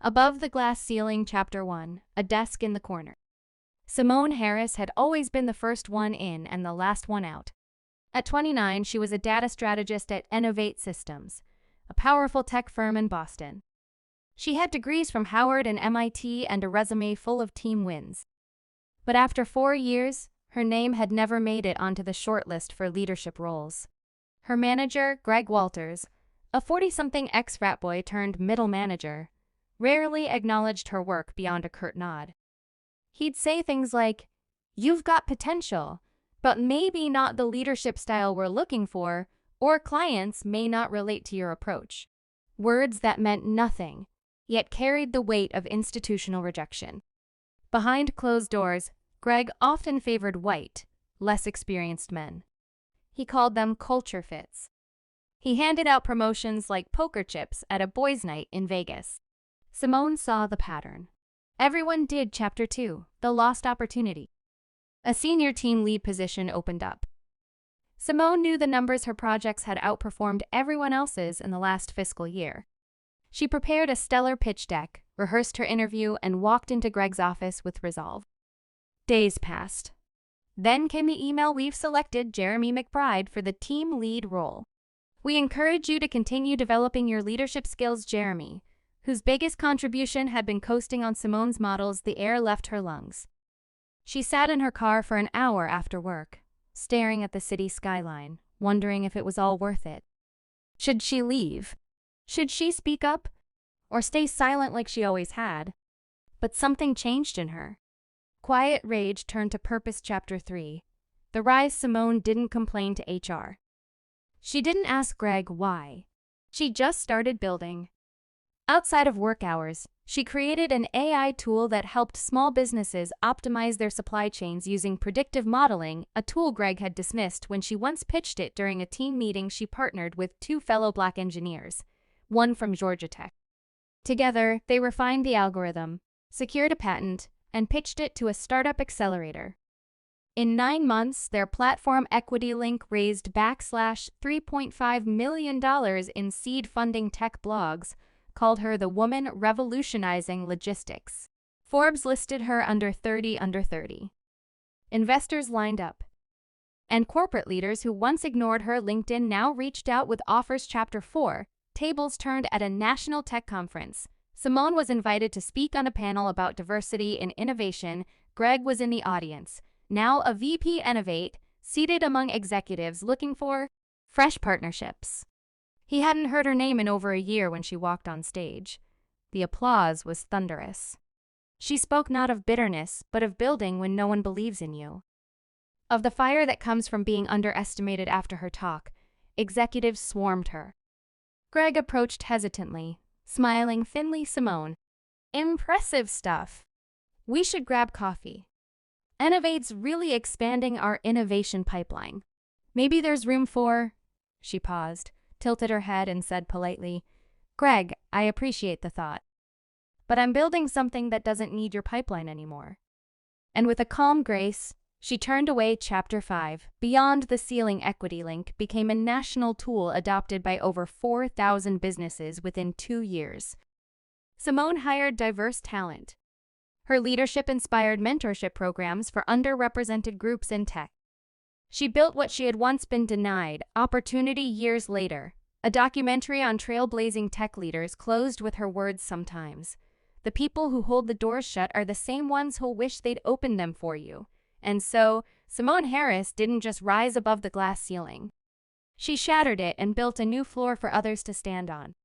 Above the Glass Ceiling, Chapter 1, A Desk in the Corner. Simone Harris had always been the first one in and the last one out. At 29, she was a data strategist at Innovate Systems, a powerful tech firm in Boston. She had degrees from Howard and MIT and a resume full of team wins. But after 4 years, her name had never made it onto the shortlist for leadership roles. Her manager, Greg Walters, a 40-something ex-frat boy turned middle manager, rarely acknowledged her work beyond a curt nod. He'd say things like, "You've got potential, but maybe not the leadership style we're looking for, or clients may not relate to your approach." Words that meant nothing, yet carried the weight of institutional rejection. Behind closed doors, Greg often favored white, less experienced men. He called them culture fits. He handed out promotions like poker chips at a boys' night in Vegas. Simone saw the pattern. Everyone did Chapter 2, The Lost Opportunity. A senior team lead position opened up. Simone knew the numbers her projects had outperformed everyone else's in the last fiscal year. She prepared a stellar pitch deck, rehearsed her interview, and walked into Greg's office with resolve. Days passed. Then came the email: "We've selected Jeremy McBride for the team lead role. We encourage you to continue developing your leadership skills." Jeremy, whose biggest contribution had been coasting on Simone's models, the air left her lungs. She sat in her car for an hour after work, staring at the city skyline, wondering if it was all worth it. Should she leave? Should she speak up? Or stay silent like she always had? But something changed in her. Quiet rage turned to purpose. Chapter 3. The Rise. Simone didn't complain to HR. She didn't ask Greg why. She just started building. Outside of work hours, she created an AI tool that helped small businesses optimize their supply chains using predictive modeling, a tool Greg had dismissed when she once pitched it during a team meeting. She partnered with 2 fellow Black engineers, one from Georgia Tech. Together, they refined the algorithm, secured a patent, and pitched it to a startup accelerator. In 9 months, their platform EquityLink raised $3.5 million in seed funding. Tech blogs called her the woman revolutionizing logistics. Forbes listed her under 30 under 30. Investors lined up. And corporate leaders who once ignored her LinkedIn now reached out with offers. Chapter 4. Tables turned at a national tech conference. Simone was invited to speak on a panel about diversity in innovation. Greg was in the audience, now a VP Innovate, seated among executives looking for fresh partnerships. He hadn't heard her name in over a year when she walked on stage. The applause was thunderous. She spoke not of bitterness, but of building when no one believes in you. Of the fire that comes from being underestimated. After her talk, executives swarmed her. Greg approached hesitantly, smiling thinly. "Simone, impressive stuff. We should grab coffee. Innovate's really expanding our innovation pipeline. Maybe there's room for..." She paused, tilted her head, and said politely, "Greg, I appreciate the thought, but I'm building something that doesn't need your pipeline anymore." And with a calm grace, she turned away. Chapter 5. Beyond the Ceiling. EquityLink became a national tool adopted by over 4,000 businesses within 2 years. Simone hired diverse talent. Her leadership inspired mentorship programs for underrepresented groups in tech. She built what she had once been denied opportunity. Years later, a documentary on trailblazing tech leaders closed with her words: "Sometimes the people who hold the doors shut are the same ones who'll wish they'd opened them for you." And so, Simone Harris didn't just rise above the glass ceiling. She shattered it and built a new floor for others to stand on.